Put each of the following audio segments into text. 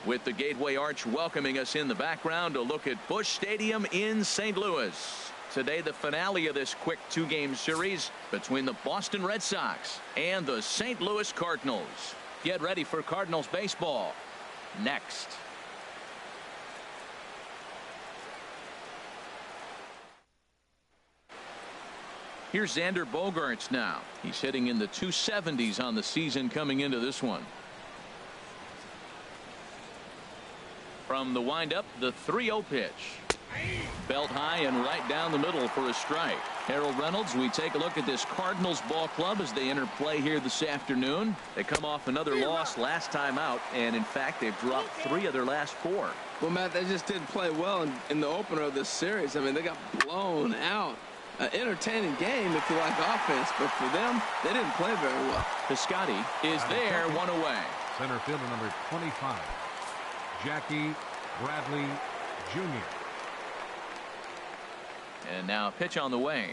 With the Gateway Arch welcoming us in the background, a look at Busch Stadium in St. Louis. Today, the finale of this quick two-game series between the Boston Red Sox and the St. Louis Cardinals. Get ready for Cardinals baseball next. Here's Xander Bogaerts now. He's hitting in the 270s on the season coming into this one. From the windup, the 3-0 pitch. Belt high and right down the middle for a strike. Harold Reynolds, we take a look at this Cardinals ball club as they enter play here this afternoon. They come off another loss last time out, and in fact, they've dropped 3 of their last 4. Well, Matt, they just didn't play well in the opener of this series. I mean, they got blown out. An entertaining game if you like offense, but for them, they didn't play very well. Piscotty is there, 1 away. Center fielder number 25, Jackie Bradley Jr. And now a pitch on the way.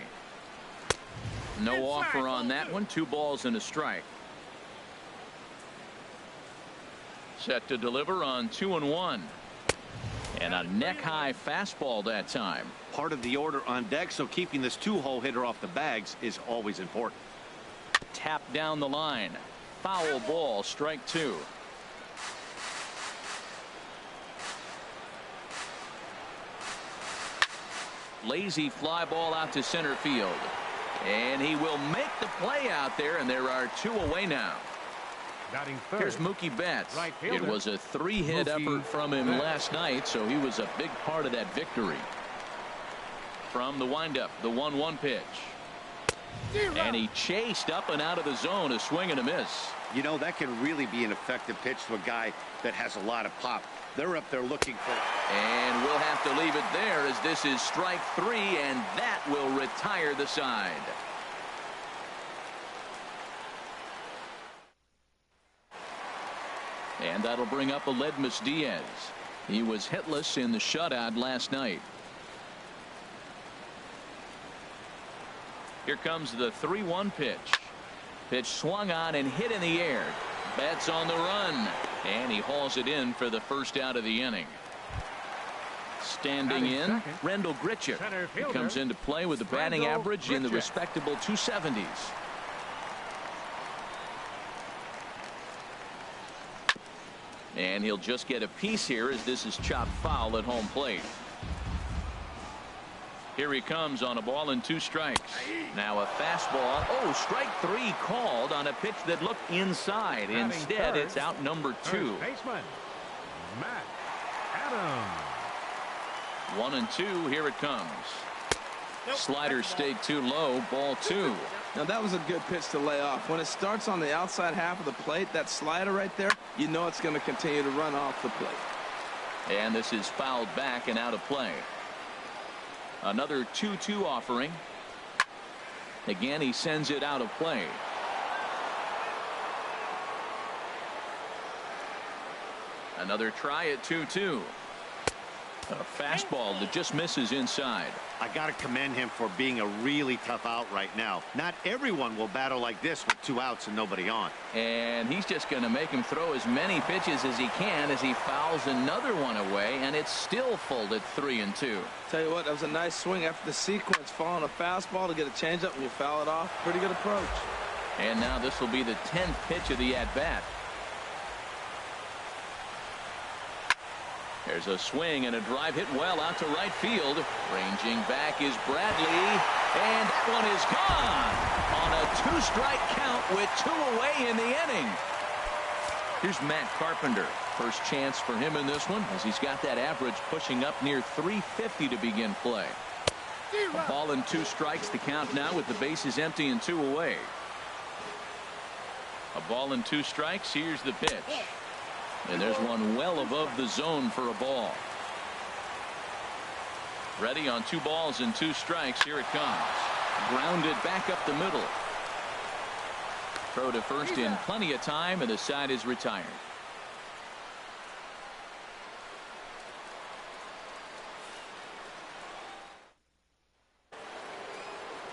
No offer on that one. 2 balls and a strike. Set to deliver on 2-1. And a neck-high fastball that time. Part of the order on deck, so keeping this 2-hole hitter off the bags is always important. Tap down the line. Foul ball, strike 2. Lazy fly ball out to center field. And he will make the play out there, and there are 2 away now. Here's Mookie Betts. It was a 3-hit effort from him last night, so he was a big part of that victory. From the windup, the 1-1 pitch. And he chased up and out of the zone, a swing and a miss. You know, that can really be an effective pitch to a guy that has a lot of pop. They're up there looking for it. And we'll have to leave it there as this is strike 3, and that will retire the side. And that'll bring up Aledmys Diaz. He was hitless in the shutout last night. Here comes the 3-1 pitch. Pitch swung on and hit in the air. Betts on the run, and he hauls it in for the first out of the inning. Standing in, Rendell Grichuk. He comes into play with a batting average in the respectable 270s. And he'll just get a piece here as this is chopped foul at home plate. Here he comes on a ball and 2 strikes. Now a fastball. Oh, strike 3 called on a pitch that looked inside. Instead, it's out number 2. Baseman Matt Adams. 1-2. Here it comes. Slider stayed too low. Ball 2. Now that was a good pitch to lay off. When it starts on the outside half of the plate, that slider right there, you know it's going to continue to run off the plate. And this is fouled back and out of play. Another 2-2 offering. Again, he sends it out of play. Another try at 2-2. A fastball that just misses inside. I got to commend him for being a really tough out right now. Not everyone will battle like this with 2 outs and nobody on. And he's just going to make him throw as many pitches as he can as he fouls another one away, and it's still full at 3-2. Tell you what, that was a nice swing after the sequence, following a fastball to get a changeup and you foul it off. Pretty good approach. And now this will be the 10th pitch of the at-bat. There's a swing and a drive hit well out to right field. Ranging back is Bradley, and that one is gone on a 2-strike count with 2 away in the inning. Here's Matt Carpenter. First chance for him in this one as he's got that average pushing up near 350 to begin play. A ball and 2 strikes to count now with the bases empty and 2 away. A ball and 2 strikes. Here's the pitch. And there's one well above the zone for a ball. Ready on 2 balls and 2 strikes. Here it comes. Grounded back up the middle. Throw to first in plenty of time, and the side is retired.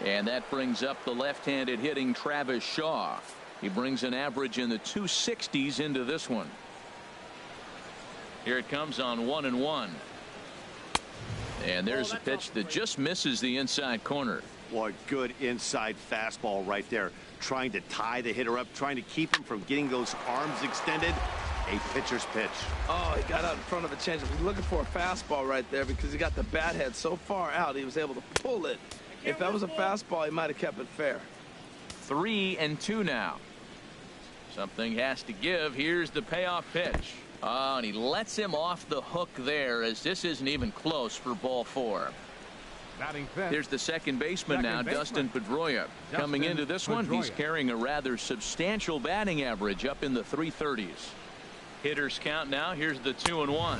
And that brings up the left-handed hitting Travis Shaw. He brings an average in the 260s into this one. Here it comes on 1-1. And there's a pitch that just misses the inside corner. What good inside fastball right there. Trying to tie the hitter up, trying to keep him from getting those arms extended. A pitcher's pitch. Oh, he got out in front of a changeup. He's looking for a fastball right there because he got the bat head so far out he was able to pull it. If that was a fastball, he might have kept it fair. 3-2 now. Something has to give. Here's the payoff pitch. Oh, and he lets him off the hook there as this isn't even close for ball 4. Here's the second baseman now, Dustin Pedroia. Coming into this one, he's carrying a rather substantial batting average up in the 330s. Hitters count now. Here's the 2-1.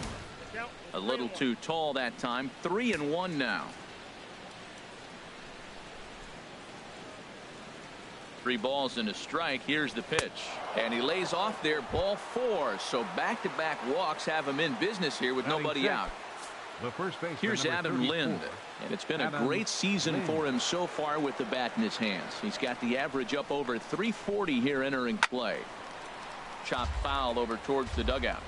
A little too tall that time. 3-1 now. 3 balls and a strike. Here's the pitch. And he lays off there, ball 4. So back-to-back walks have him in business here with nobody out. The first baseman, here's Adam Lind, and it's been a great season for him so far with the bat in his hands. He's got the average up over 340 here entering play. Chopped foul over towards the dugout.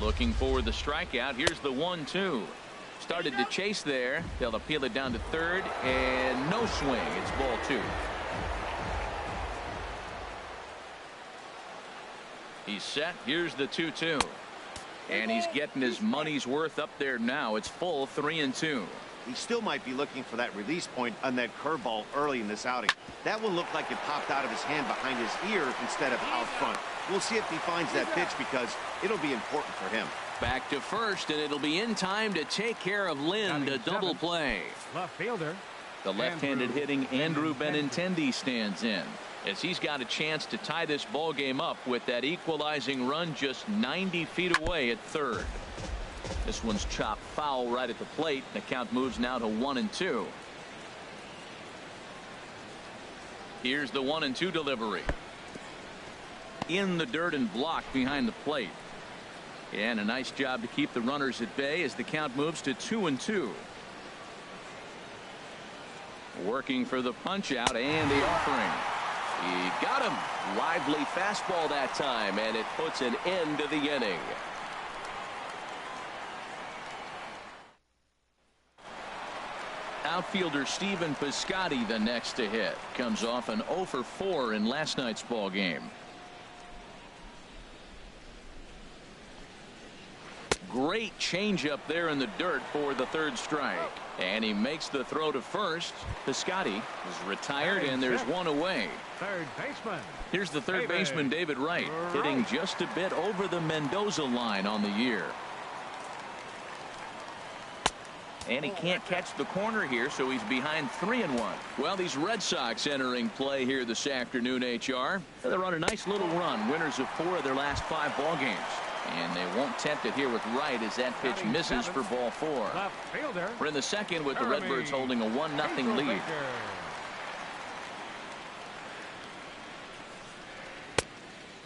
Looking for the strikeout. Here's the 1-2. Started to chase there. They'll appeal it down to third, and no swing. It's ball 2. He's set. Here's the 2-2. And he's getting his money's worth up there now. It's full 3-2. He still might be looking for that release point on that curveball early in this outing. That one looked like it popped out of his hand behind his ear instead of out front. We'll see if he finds that pitch because it'll be important for him. Back to first, and it'll be in time to take care of Lind. A double play. Left fielder. The left-handed hitting Andrew Benintendi stands in, as he's got a chance to tie this ball game up with that equalizing run just 90 feet away at third. This one's chopped foul right at the plate. The count moves now to 1-2. Here's the 1-2 delivery. In the dirt and blocked behind the plate. And a nice job to keep the runners at bay as the count moves to 2-2. Working for the punch out and the offering. He got him. Lively fastball that time, and it puts an end to the inning. Outfielder Stephen Piscotty the next to hit. Comes off an 0 for 4 in last night's ball game. Great changeup there in the dirt for the third strike. And he makes the throw to first. Piscotty is retired, and there's one away. Third baseman. Here's the third baseman, David Wright, hitting just a bit over the Mendoza line on the year. And he can't catch the corner here, so he's behind 3-1. Well, these Red Sox entering play here this afternoon, HR. They're on a nice little run, winners of 4 of their last 5 ball games. And they won't tempt it here with Wright as that pitch misses for ball 4. Left fielder. We're in the second with the Redbirds holding a 1-0 lead.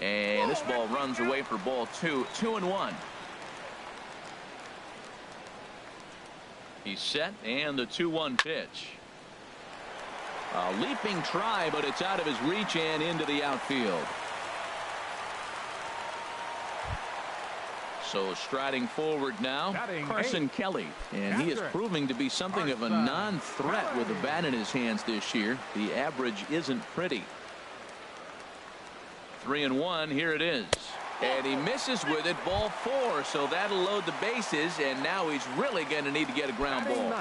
And this ball runs away for ball 2. 2-1. He's set, and the 2-1 pitch. A leaping try, but it's out of his reach and into the outfield. So striding forward now, Carson Kelly, and he is proving to be something of a non-threat with the bat in his hands this year. The average isn't pretty. 3-1, here it is. And he misses with it, ball 4, so that'll load the bases, and now he's really going to need to get a ground ball.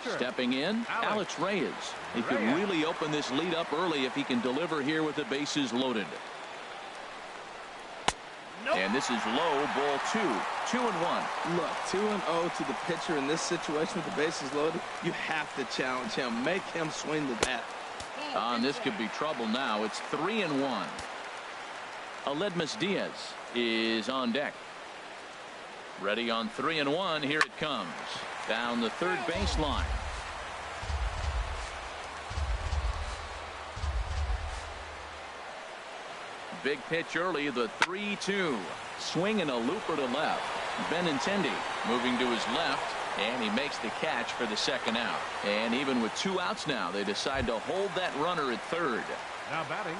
Stepping in, Alex Reyes. He could really open this lead up early if he can deliver here with the bases loaded. And this is low, ball 2. 2-1. Look, 2-0 to the pitcher in this situation with the bases loaded. You have to challenge him. Make him swing the bat. And this could be trouble now. It's 3-1. Aledmus Diaz is on deck. Ready on 3-1. Here it comes. Down the third baseline. Big pitch early, the 3-2. Swinging a looper to left. Benintendi moving to his left, and he makes the catch for the second out. And even with 2 outs now, they decide to hold that runner at third. Now batting.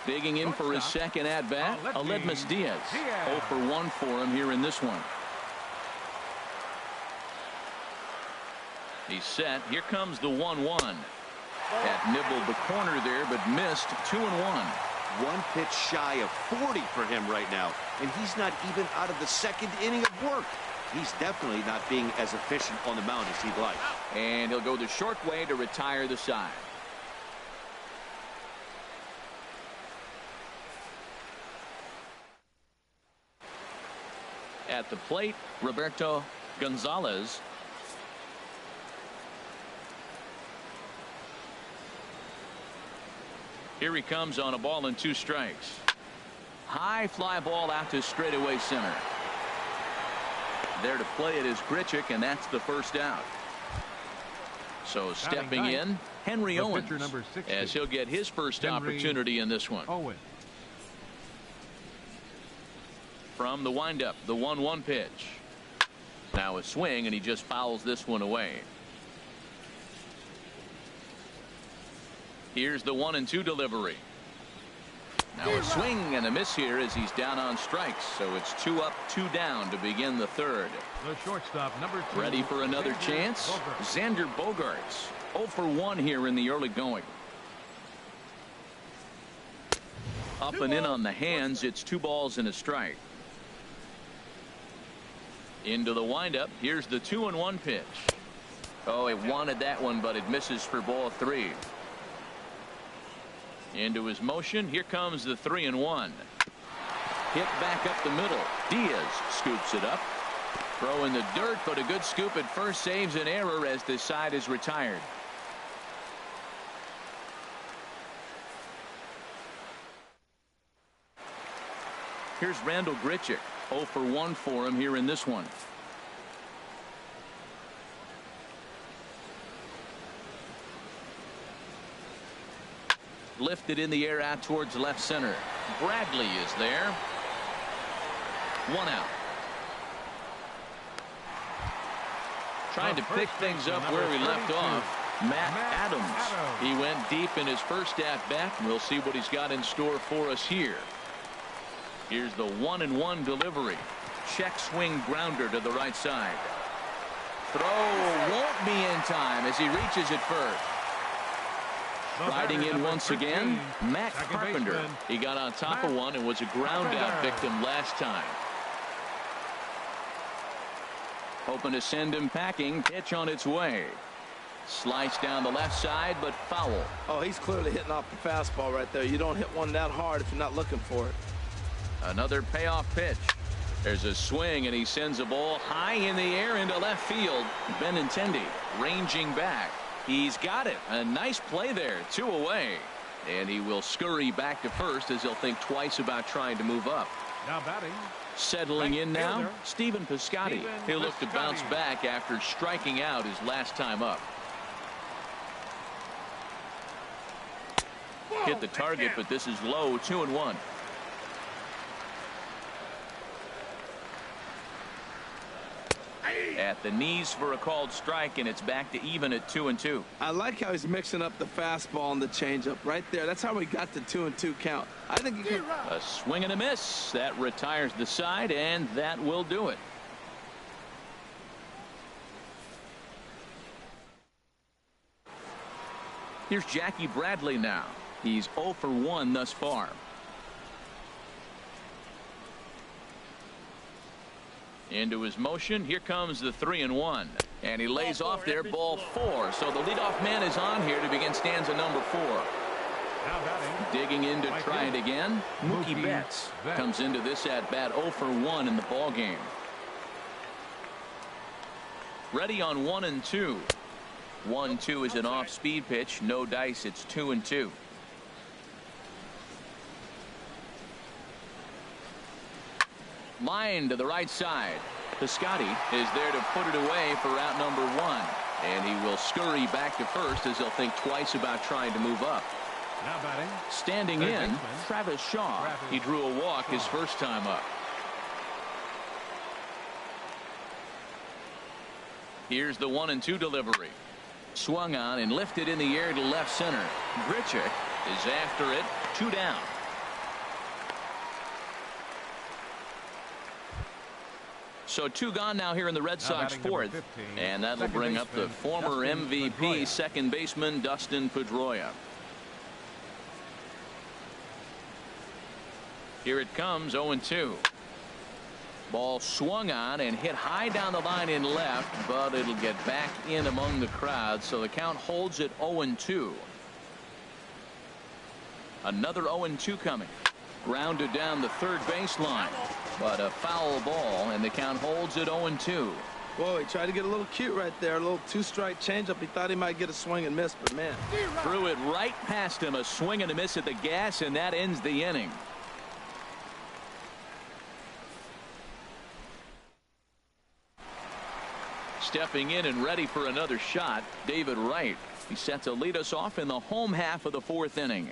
Digging in for his second at-bat, Aledmus Diaz. 0 for 1 for him here in this one. He's set. Here comes the 1-1. That nibbled the corner there, but missed. 2-1. One pitch shy of 40 for him right now, and he's not even out of the second inning of work. He's definitely not being as efficient on the mound as he'd like. And he'll go the short way to retire the side. At the plate, Roberto Gonzalez. Here he comes on a ball and 2 strikes. High fly ball out to straightaway center. There to play it is Grichuk, and that's the first out. So stepping in, Henry Owens, as he'll get his first opportunity in this one. From the windup, the 1-1 pitch. Now a swing, and he just fouls this one away. Here's the 1-2 delivery. Now a swing and a miss here as he's down on strikes. So it's 2 up, 2 down to begin the third. The shortstop, number 2. Ready for another chance? Xander Bogaerts. 0 for 1 here in the early going. Up and in on the hands. It's 2 balls and a strike. Into the windup. Here's the 2-1 pitch. Oh, it wanted that one, but it misses for ball 3. Into his motion. Here comes the 3-1. Hit back up the middle. Diaz scoops it up. Throw in the dirt, but a good scoop at first saves an error as the side is retired. Here's Randall Grichuk. 0 for 1 for him here in this one. Lifted in the air out towards left center. Bradley is there. 1 out. Trying to pick things up where he left off. Matt Adams. He went deep in his first at-bat, and we'll see what he's got in store for us here. Here's the 1-1 delivery. Check swing grounder to the right side. Throw won't be in time as he reaches it first. Riding in once again, Matt Carpenter. He got on top of one and was a ground out victim last time. Hoping to send him packing. Pitch on its way. Slice down the left side, but foul. Oh, he's clearly hitting off the fastball right there. You don't hit one that hard if you're not looking for it. Another payoff pitch. There's a swing, and he sends a ball high in the air into left field. Benintendi ranging back. He's got it. A nice play there. 2 away. And he will scurry back to first as he'll think twice about trying to move up. Now batting. Settling in now, Stephen Piscotty. He'll look to bounce back after striking out his last time up. Hit the target, but this is low. 2-1. At the knees for a called strike, and it's back to even at 2-2. I like how he's mixing up the fastball and the changeup right there. That's how we got the 2-2 count. I think he can. A swing and a miss. That retires the side, and that will do it. Here's Jackie Bradley now. He's 0 for 1 thus far. Into his motion. Here comes the 3-1. And he lays off there, ball 4. So the leadoff man is on here to begin stanza number 4. Digging in to try it again. Mookie Betts comes into this at bat 0 for 1 in the ball game. Ready on 1-2. 1-2 is an off-speed pitch. No dice. It's 2-2. Line to the right side. Piscotty is there to put it away for out number 1. And he will scurry back to first as he'll think twice about trying to move up. Now batting. Standing in, Travis Shaw. He drew a walk his first time up. Here's the 1-2 delivery. Swung on and lifted in the air to left center. Grichuk is after it. 2 down. So 2 gone now here in the Red Sox fourth. 15, and that'll bring up the former MVP Pedroia. second baseman Dustin Pedroia. Here it comes. 0-2. Ball swung on and hit high down the line in left, but it'll get back in among the crowd, so the count holds at 0-2. Another 0-2 coming. Grounded down the third baseline, but a foul ball, and the count holds at 0-2. Whoa, he tried to get a little cute right there. A little 2-strike changeup. He thought he might get a swing and miss, but man. Threw it right past him. A swing and a miss at the gas, and that ends the inning. Stepping in and ready for another shot, David Wright. He's set to lead us off in the home half of the fourth inning.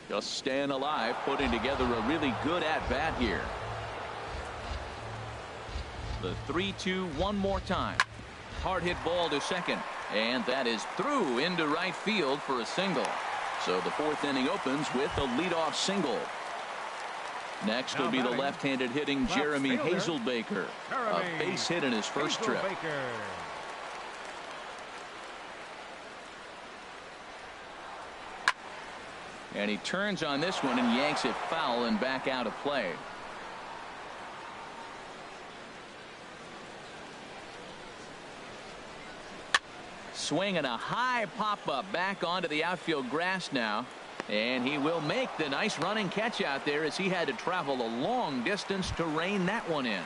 Just staying alive, putting together a really good at-bat here. The 3-2 one more time. Hard hit ball to second, and that is through into right field for a single. So the fourth inning opens with a leadoff single. Next will be the left-handed hitting Jeremy Hazelbaker. A base hit in his first trip. And he turns on this one and yanks it foul and back out of play. Swing and a high pop-up back onto the outfield grass now. And he will make the nice running catch out there as he had to travel a long distance to rein that one in.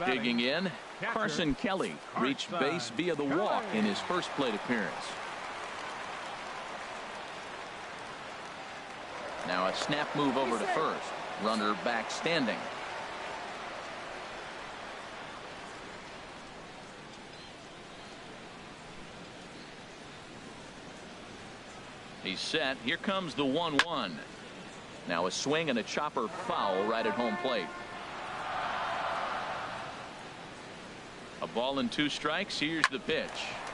Digging in, Carson Kelly reached base via the walk in his first plate appearance. Now a snap move over to first. Runner back standing. He's set. Here comes the 1-1. Now a swing and a chopper foul right at home plate. A ball and 2 strikes. Here's the pitch.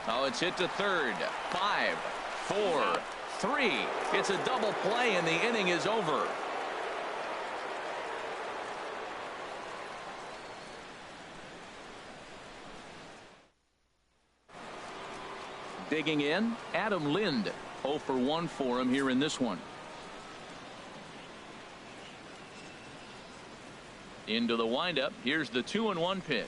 Oh, it's hit to third. 5, 4, 3. It's a double play and the inning is over. Digging in, Adam Lind. 0 for 1 for him here in this one. Into the windup. Here's the 2-1 pitch.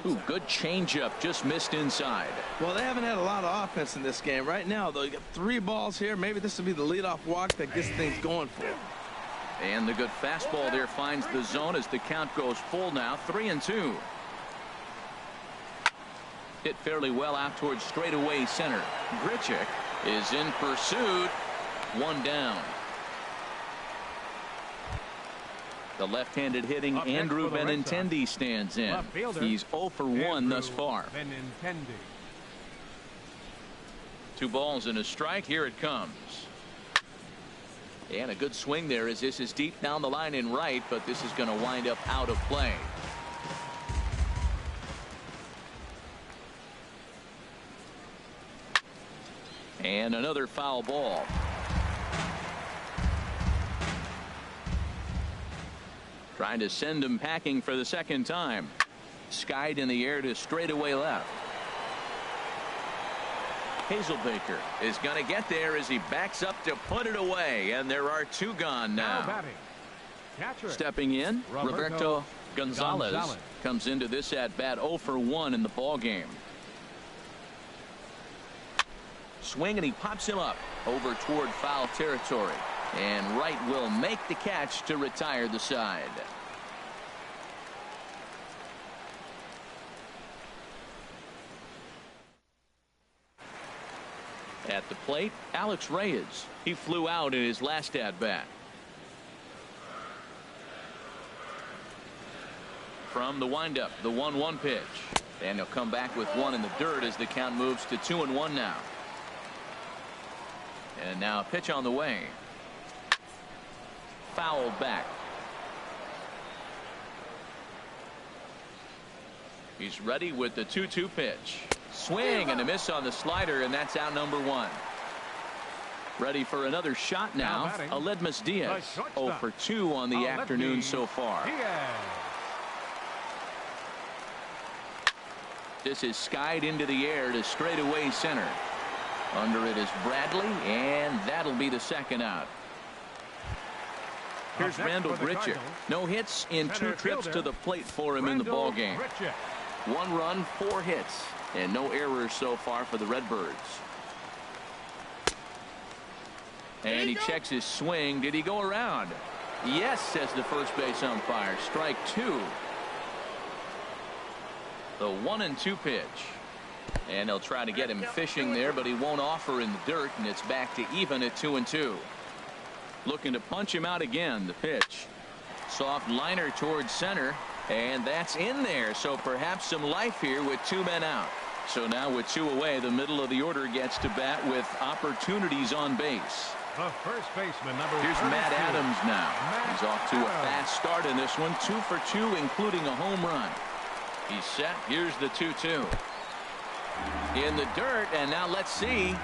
Ooh, good changeup, just missed inside. Well, they haven't had a lot of offense in this game right now, though. You got 3 balls here. Maybe this will be the leadoff walk that gets things going for him. And the good fastball there finds the zone as the count goes full now. 3-2. Hit fairly well out towards straightaway center. Grichuk is in pursuit. 1 down. The left-handed hitting Andrew Benintendi stands in. He's 0 for 1 thus far. 2 balls and a strike. Here it comes. And a good swing there as this is deep down the line in right, but this is going to wind up out of play. And another foul ball. Trying to send him packing for the second time. Skied in the air to straightaway left. Hazelbaker is going to get there as he backs up to put it away. And there are 2 gone now. Stepping in, Roberto Gonzalez comes into this at bat 0 for 1 in the ball game. Swing and he pops him up over toward foul territory, and Wright will make the catch to retire the side. At the plate, Alex Reyes. He flew out in his last at bat. From the windup, the 1-1 pitch, and he'll come back with 1 in the dirt as the count moves to 2-1 now. And now a pitch on the way. Foul back. He's ready with the 2-2 pitch. Swing and a miss on the slider, and that's out number 1. Ready for another shot now. Aledmus Diaz 0 for 2 on the afternoon so far. This is skied into the air to straightaway center. Under it is Bradley, and that'll be the second out. Here's Randall Grichuk. No hits in 2 trips to the plate for him in the ballgame. 1 run, 4 hits, and no errors so far for the Redbirds. And he checks his swing. Did he go around? Yes, says the first base umpire. Strike 2. The 1-2 pitch. And they'll try to get him fishing there, but he won't offer in the dirt, and it's back to even at 2-2. Looking to punch him out again. The pitch. Soft liner towards center, and that's in there. So perhaps some life here with 2 men out. So now with 2 away, the middle of the order gets to bat with opportunities on base. The first baseman, number Here's 32. Matt Adams now. He's off to a fast start in this one. 2 for 2, including a home run. He's set. Here's the 2-2. In the dirt, and now let's see.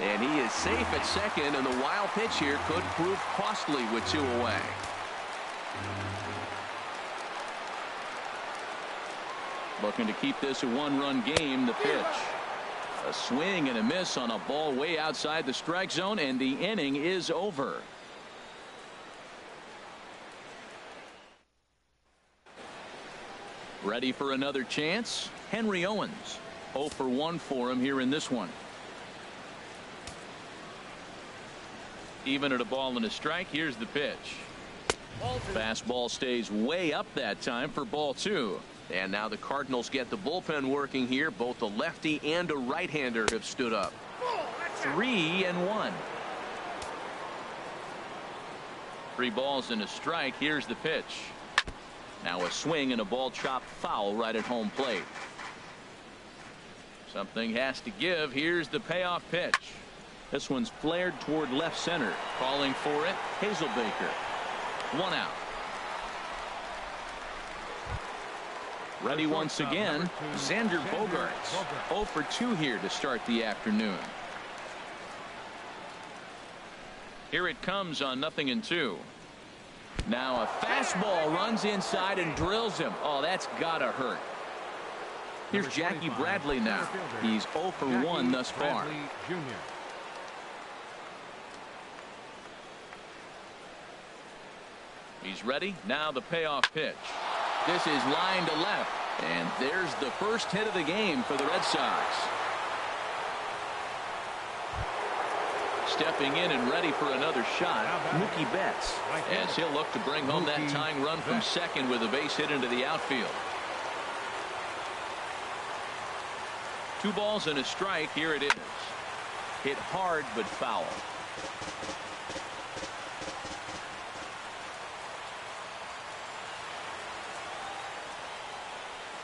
And he is safe at second, and the wild pitch here could prove costly with 2 away. Looking to keep this a 1-run game. The pitch. A swing and a miss on a ball way outside the strike zone, and the inning is over. Ready for another chance? Henry Owens. 0 for 1 for him here in this one. Even at a ball and a strike. Here's the pitch. Fastball stays way up that time for ball 2. And now the Cardinals get the bullpen working here. Both a lefty and a right-hander have stood up. 3-1. 3 balls and a strike. Here's the pitch. Now a swing and a ball chopped foul right at home plate. Something has to give. Here's the payoff pitch. This one's flared toward left center. Calling for it, Hazelbaker. 1 out. Ready once again, Xander Bogaerts. 0 for 2 here to start the afternoon. Here it comes on 0-2. Now a fastball runs inside and drills him. Oh, that's gotta hurt. Here's Jackie Bradley now. He's 0 for 1 thus far. He's ready. Now the payoff pitch. This is line to left, and there's the first hit of the game for the Red Sox. Stepping in and ready for another shot, Mookie Betts, as he'll look to bring home that tying run from second with a base hit into the outfield. 2 balls and a strike. Here it is. Hit hard but foul.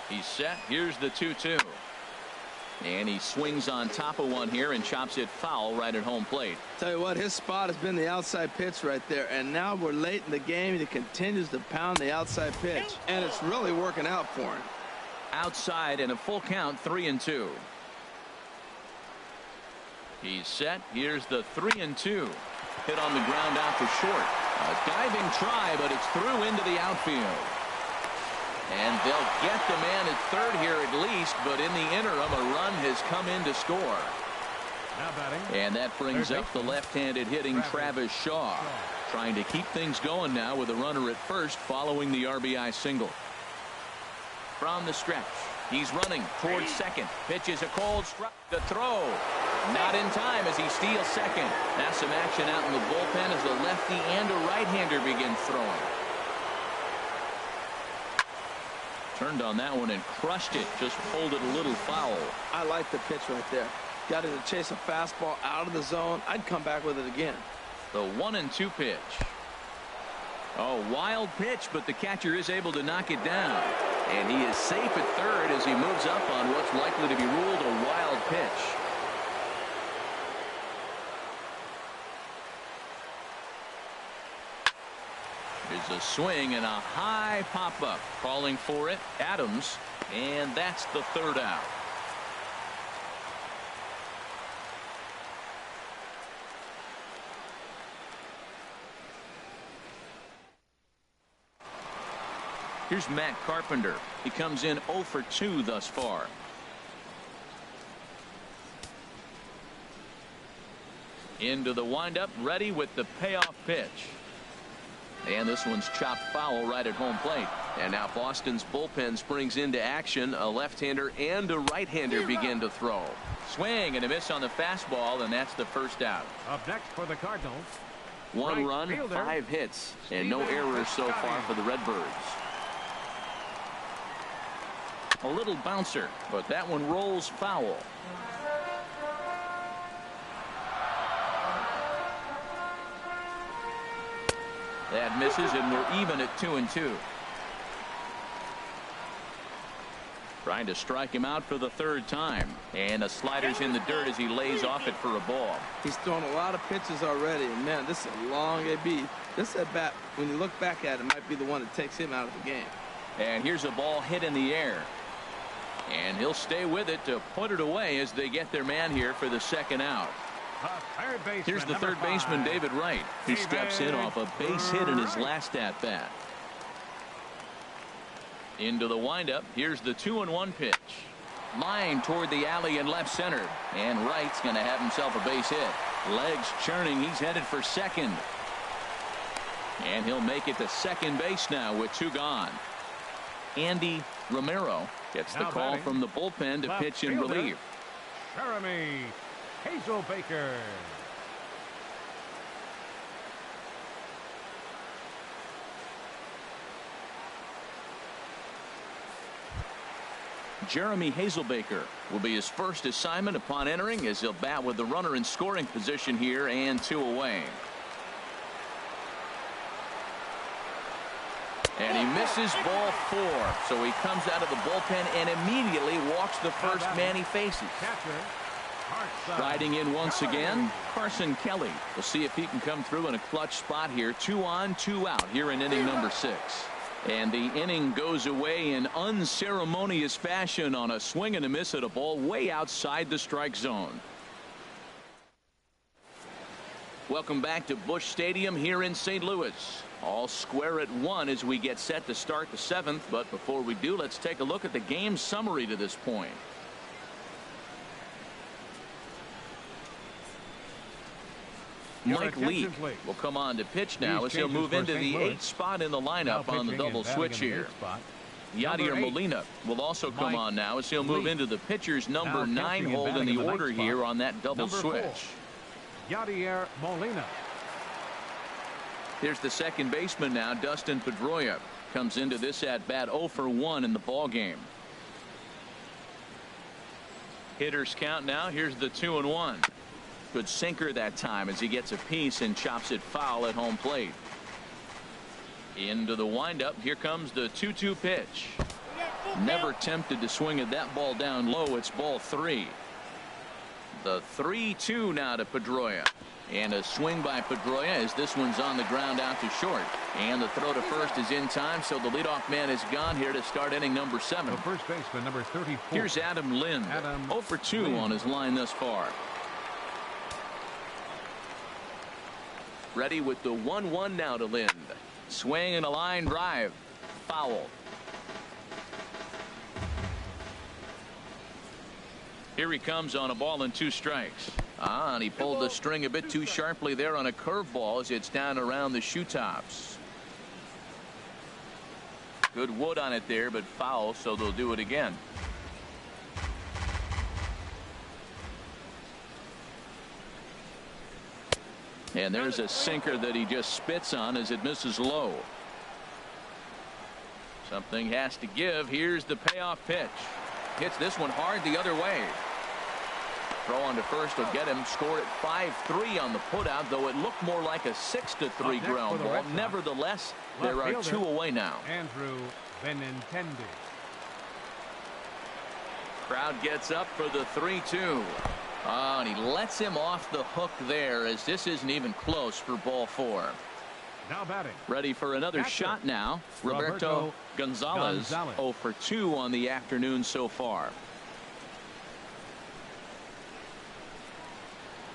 He's set. Here's the 2-2. And he swings on top of one here and chops it foul right at home plate. Tell you what, his spot has been the outside pitch right there, and now we're late in the game and he continues to pound the outside pitch, and it's really working out for him. Outside and a full count. 3-2. He's set. Here's the 3-2. Hit on the ground out to short. A diving try, but it's through into the outfield. And they'll get the man at third here at least, but in the interim a run has come in to score. And that brings up the left-handed hitting Travis Shaw, trying to keep things going now with a runner at first following the RBI single. From the stretch, he's running towards second. Pitches a cold strike. The throw not in time as he steals second. Now some action out in the bullpen as a lefty and a right-hander begin throwing. Turned on that one and crushed it. Just pulled it a little foul. I like the pitch right there. Got it to chase a fastball out of the zone. I'd come back with it again. The 1-2 pitch. Oh, wild pitch, but the catcher is able to knock it down. And he is safe at third as he moves up on what's likely to be ruled a wild pitch. is a swing and a high pop-up. Calling for it, Adams, and that's the third out. Here's Matt Carpenter. He comes in 0 for 2 thus far. Into the windup, ready with the payoff pitch. And this one's chopped foul right at home plate. And now Boston's bullpen springs into action. A left-hander and a right-hander begin to throw. Swing and a miss on the fastball, and that's the first out. Up next for the Cardinals. 1 run, 5 hits, and no errors so far for the Redbirds. A little bouncer, but that one rolls foul. That misses, and we're even at 2-2. Trying to strike him out for the third time, and the slider's in the dirt as he lays off it for a ball. He's thrown a lot of pitches already, and man, this is a long AB. This at bat, when you look back at it, might be the one that takes him out of the game. And here's a ball hit in the air. And he'll stay with it to put it away as they get their man here for the second out. Here's the third baseman, David Wright. He steps in off a base hit in his last at-bat. Into the windup. Here's the 2-1 pitch. Line toward the alley in left center. And Wright's going to have himself a base hit. Legs churning. He's headed for second. And he'll make it to second base now with 2 gone. Andy Romero gets the call from the bullpen to pitch in relief. Jeremy Hazelbaker. Jeremy Hazelbaker will be his first assignment upon entering, as he'll bat with the runner in scoring position here and 2 away. And he misses ball 4. So he comes out of the bullpen and immediately walks the first man he faces. Riding in once again, Carson Kelly. We'll see if he can come through in a clutch spot here. 2 on, 2 out here in inning number 6. And the inning goes away in unceremonious fashion on a swing and a miss at a ball way outside the strike zone. Welcome back to Busch Stadium here in St. Louis. All square at 1 as we get set to start the 7th. But before we do, let's take a look at the game summary to this point. Mike Leake will come on to pitch now as he'll move into the 8th spot in the lineup on the double switch here. Yadier Molina will also come on now as he'll move into the pitcher's number 9 hold in the order here on that double switch. Yadier Molina. Here's the second baseman now, Dustin Pedroia. Comes into this at bat 0 for 1 in the ball game. Hitters count now. Here's the 2-1. Good sinker that time as he gets a piece and chops it foul at home plate. Into the windup. Here comes the 2-2 pitch. Never tempted to swing at that ball down low. It's ball 3. The 3-2 now to Pedroia. And a swing by Pedroia as this one's on the ground out to short. And the throw to first is in time, so the leadoff man is gone here to start inning number 7. The first baseman, number 34. Here's Adam Lind. 0 for 2 on his line thus far. Ready with the 1-1 now to Lind. Swing and a line drive. Foul. Here he comes on a ball and 2 strikes. And he pulled the string a bit too sharply there on a curveball as it's down around the shoe tops. Good wood on it there, but foul, so they'll do it again. And there's a sinker that he just spits on as it misses low. Something has to give. Here's the payoff pitch. Hits this one hard the other way. Throw on to first will get him. Scored at 5-3 on the putout, though it looked more like a 6-3 ground ball. Nevertheless, there are 2 away now. Andrew Benintendi. Crowd gets up for the 3-2. And he lets him off the hook there as this isn't even close for ball 4. Now batting. Ready for another Catcher. shot now. Roberto Gonzalez 0 for 2 on the afternoon so far.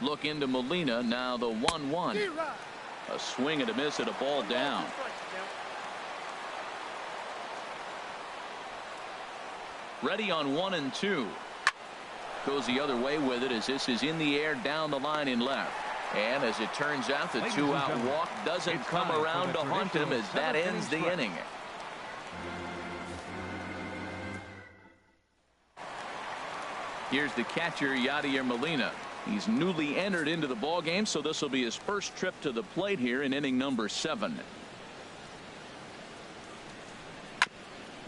Look into Molina now, the 1-1. A swing and a miss at a ball down. Ready on 1 and 2. Goes the other way with it as this is in the air down the line in left. And as it turns out, the two-out walk doesn't come around to haunt him as that ends the inning. Here's the catcher, Yadier Molina. He's newly entered into the ballgame, so this will be his first trip to the plate here in inning number 7.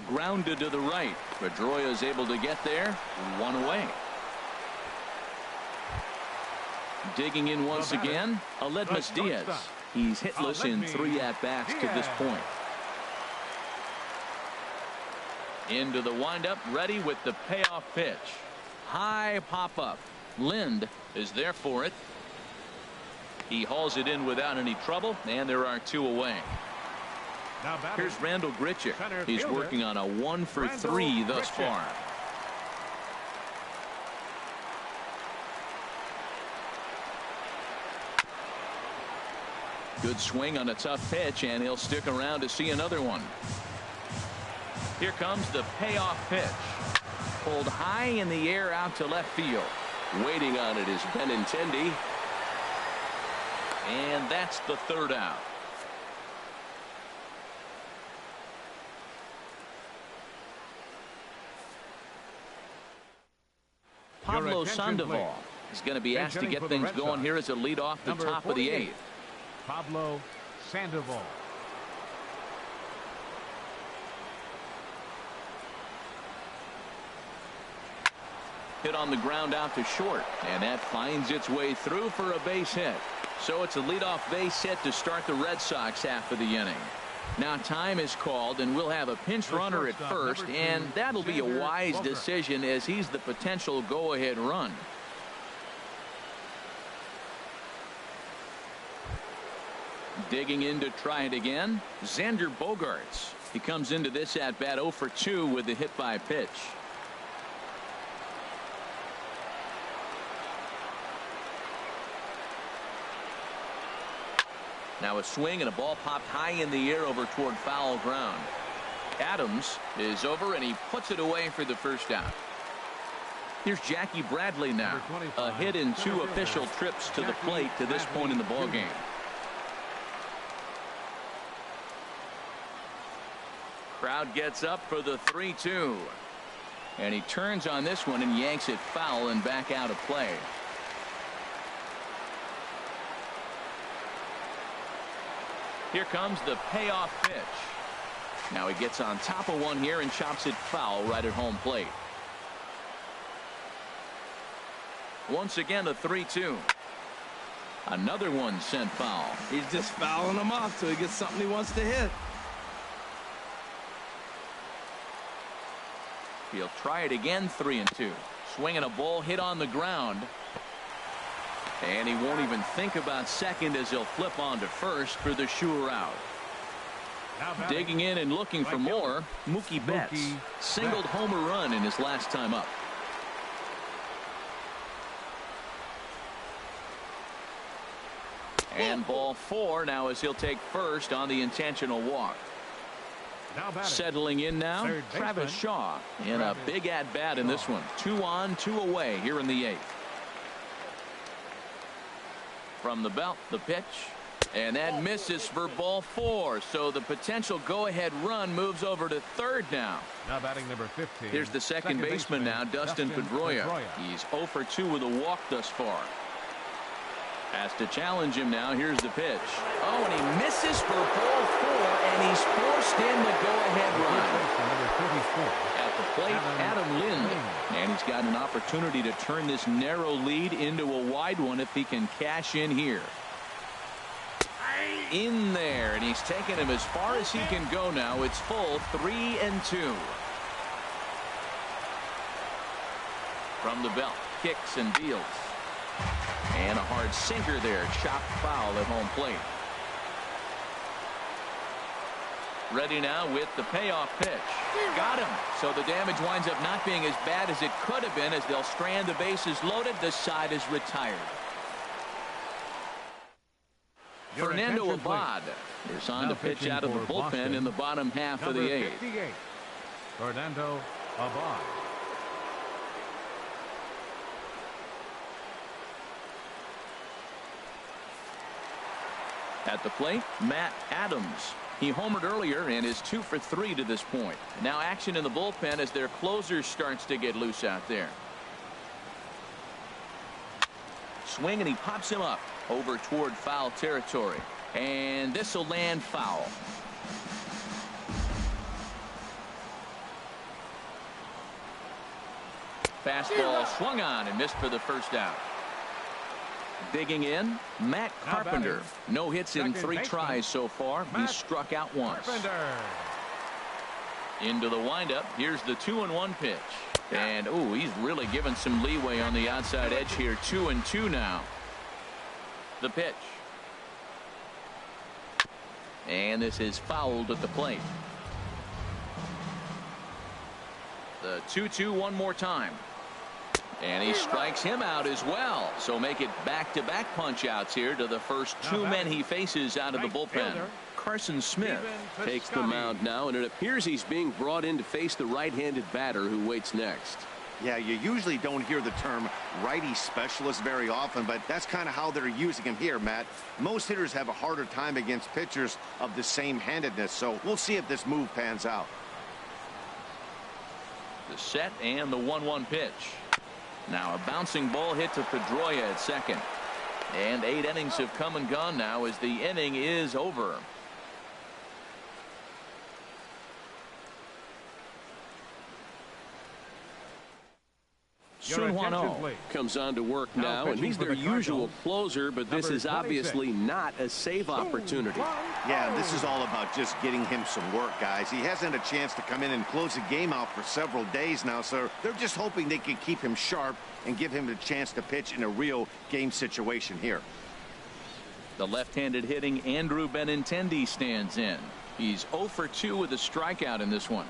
Grounded to the right. Pedroia is able to get there. 1 away. Digging in once again, Aledmus Diaz. He's hitless in 3 at-bats to this point. Into the windup, ready with the payoff pitch. High pop-up. Lind is there for it. He hauls it in without any trouble, and there are 2 away. Here's Randall Grichuk. He's working on a 1 for 3 thus far. Good swing on a tough pitch, and he'll stick around to see another one. Here comes the payoff pitch. Pulled high in the air out to left field. Waiting on it is Benintendi. And that's the 3rd out. Pablo Sandoval is going to be asked to get things going here as a lead off the top of the 8th. Pablo Sandoval. Hit on the ground out to short, and that finds its way through for a base hit. So it's a leadoff base hit to start the Red Sox half of the inning. Now time is called, and we'll have a pinch runner at first, and that'll be a wise decision as he's the potential go-ahead run. Digging in to try it again, Xander Bogaerts. He comes into this at-bat 0 for 2 with the hit by pitch. Now a swing and a ball popped high in the air over toward foul ground. Adams is over, and he puts it away for the first out. Here's Jackie Bradley now. A hit in 2 official trips to the plate to this point in the ballgame. Crowd gets up for the 3-2. And he turns on this one and yanks it foul and back out of play. Here comes the payoff pitch. Now he gets on top of one here and chops it foul right at home plate. Once again a 3-2. Another one sent foul. He's just fouling them off till he gets something he wants to hit. He'll try it again. 3-2. Swinging a ball hit on the ground. And he won't even think about second as he'll flip on to first for the sure out. Digging in and looking for more, Mookie Betts singled homer run in his last time up. And ball 4 now as he'll take first on the intentional walk. Settling in now, Travis Shaw in a big at-bat in this one. 2 on, 2 away here in the 8th. From the belt, the pitch, and that misses for ball 4. So the potential go-ahead run moves over to third now. Now batting number 15. Here's the second baseman now, Dustin Pedroia. He's 0 for 2 with a walk thus far. Has to challenge him now. Here's the pitch. Oh, and he misses for ball 4, and he's forced in the go-ahead run. At the plate, Adam Lind. And he's got an opportunity to turn this narrow lead into a wide one if he can cash in here. In there, and he's taken him as far as he can go now. It's full 3-2. From the belt, kicks and deals. And a hard sinker there, chopped foul at home plate. Ready now with the payoff pitch. Got him. So the damage winds up not being as bad as it could have been as they'll strand the bases loaded. The side is retired. Your Fernando attention, Abad is on Now to pitch pitching out of the for bullpen Boston, in the bottom half of Number the eighth. 58, Fernando Abad. At the plate, Matt Adams. He homered earlier and is 2 for 3 to this point. Now action in the bullpen as their closer starts to get loose out there. Swing, and he pops him up over toward foul territory. And this will land foul. Fastball swung on and missed for the first out. Digging in, Matt Carpenter. No hits in 3 tries so far. He's struck out once. Into the windup. Here's the 2-1 pitch. And, ooh, he's really given some leeway on the outside edge here. 2-2 now. The pitch. And this is fouled at the plate. The 2-2 one more time. And he strikes him out as well. So make it back-to-back punch-outs here to the first 2 men he faces out of the bullpen. Carson Smith takes the mound now, and it appears he's being brought in to face the right-handed batter who waits next. Yeah, you usually don't hear the term righty specialist very often, but that's kind of how they're using him here, Matt. Most hitters have a harder time against pitchers of the same handedness, so we'll see if this move pans out. The set and the 1-1 pitch. Now a bouncing ball hit to Pedroia at second. And 8 innings have come and gone now as the inning is over. Sunhwano comes on to work now, and he's their usual closer, but this is obviously not a save opportunity. Yeah, this is all about just getting him some work, guys. He hasn't had a chance to come in and close the game out for several days now, so they're just hoping they can keep him sharp and give him a chance to pitch in a real game situation here. The left-handed hitting Andrew Benintendi stands in. He's 0 for 2 with a strikeout in this one.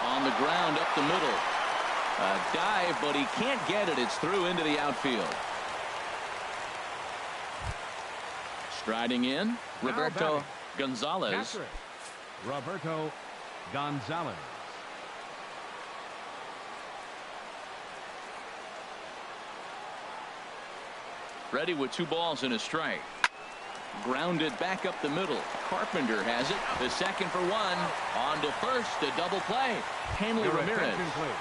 On the ground up the middle. A dive, but he can't get it. It's through into the outfield. Striding in, Roberto Gonzalez. Roberto Gonzalez. Ready with 2 balls and a strike. Grounded back up the middle. Carpenter has it. The second for 1. On to first. A double play. Hanley Ramirez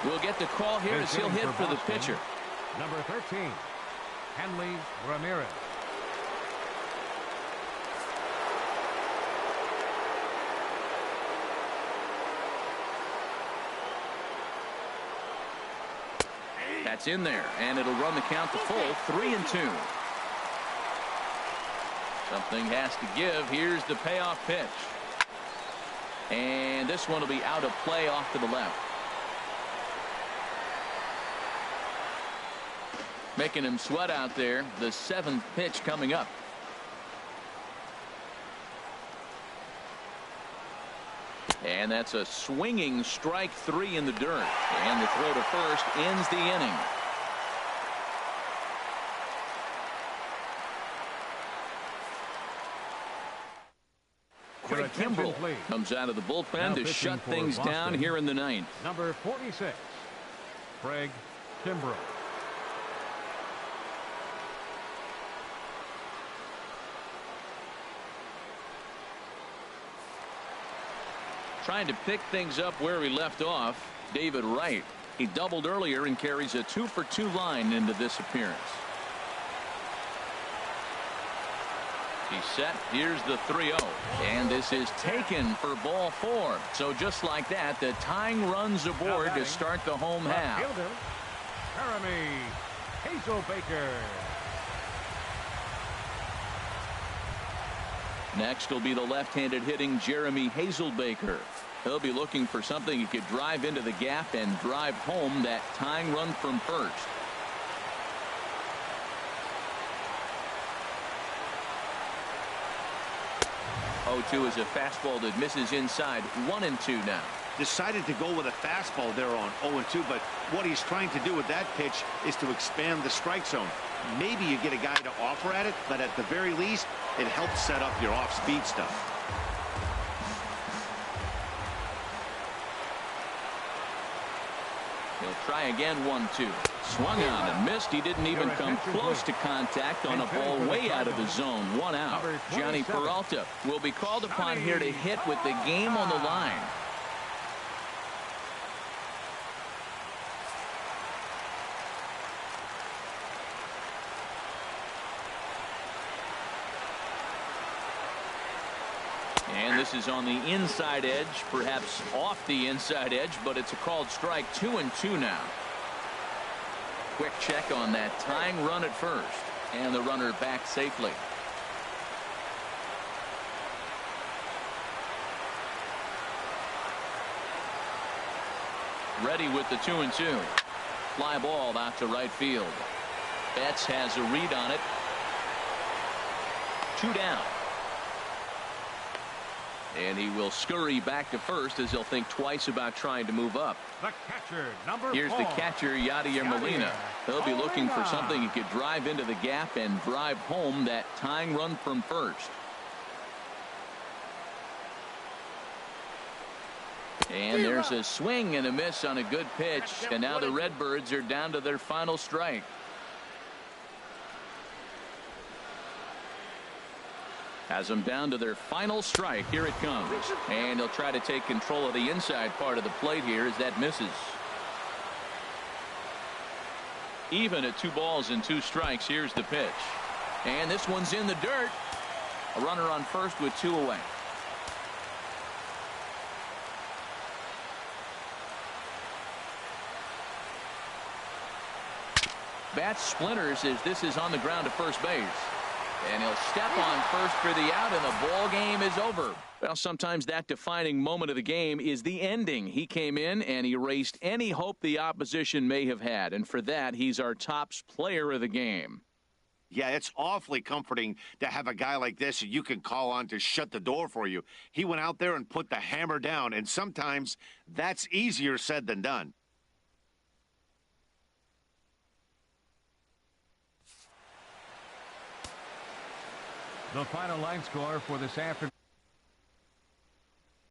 will get the call here as he'll hit for the pitcher. Number 13, Hanley Ramirez. That's in there, and it'll run the count to full. 3-2. Something has to give. Here's the payoff pitch. And this one will be out of play off to the left. Making him sweat out there. The 7th pitch coming up. And that's a swinging strike 3 in the dirt. And the throw to first ends the inning. Craig Kimbrell comes out of the bullpen to shut things down here in the 9th. Number 46, Craig Kimbrell. Trying to pick things up where he left off, David Wright. He doubled earlier and carries a 2 for 2 line into this appearance. He's set. Here's the 3-0. And this is taken for ball 4. So just like that, the tying runs aboard to start the home half. Jeremy Hazelbaker. Next will be the left-handed hitting Jeremy Hazelbaker. He'll be looking for something he could drive into the gap and drive home that tying run from first. 0-2 is a fastball that misses inside. 1-2 now. Decided to go with a fastball there on 0-2, but what he's trying to do with that pitch is to expand the strike zone. Maybe you get a guy to offer at it, but at the very least, it helps set up your off-speed stuff. He'll try again. 1-2. Swung on and missed. He didn't even come close to contact on a ball way out of the zone. 1 out. Johnny Peralta will be called upon here to hit with the game on the line. And this is on the inside edge, perhaps off the inside edge, but it's a called strike. 2-2 now. Quick check on that tying run at first, and the runner back safely. Ready with the 2-2. Fly ball out to right field. Betts has a read on it. 2 down. And he will scurry back to first as he'll think twice about trying to move up. The catcher, number Here's 4. the catcher, Yadier Molina. He'll be looking for something he could drive into the gap and drive home that tying run from first. And there's a swing and a miss on a good pitch. And now the Redbirds are down to their final strike. Has them down to their final strike. Here it comes. And he'll try to take control of the inside part of the plate here as that misses. Even at 2 balls and 2 strikes. Here's the pitch. And this one's in the dirt. A runner on first with 2 away. Bat splinters as this is on the ground to first base. And he'll step on first for the out, and the ball game is over. Well, sometimes that defining moment of the game is the ending. He came in and erased any hope the opposition may have had, and for that, he's our top player of the game. Yeah, it's awfully comforting to have a guy like this you can call on to shut the door for you. He went out there and put the hammer down, and sometimes that's easier said than done. The final line score for this afternoon.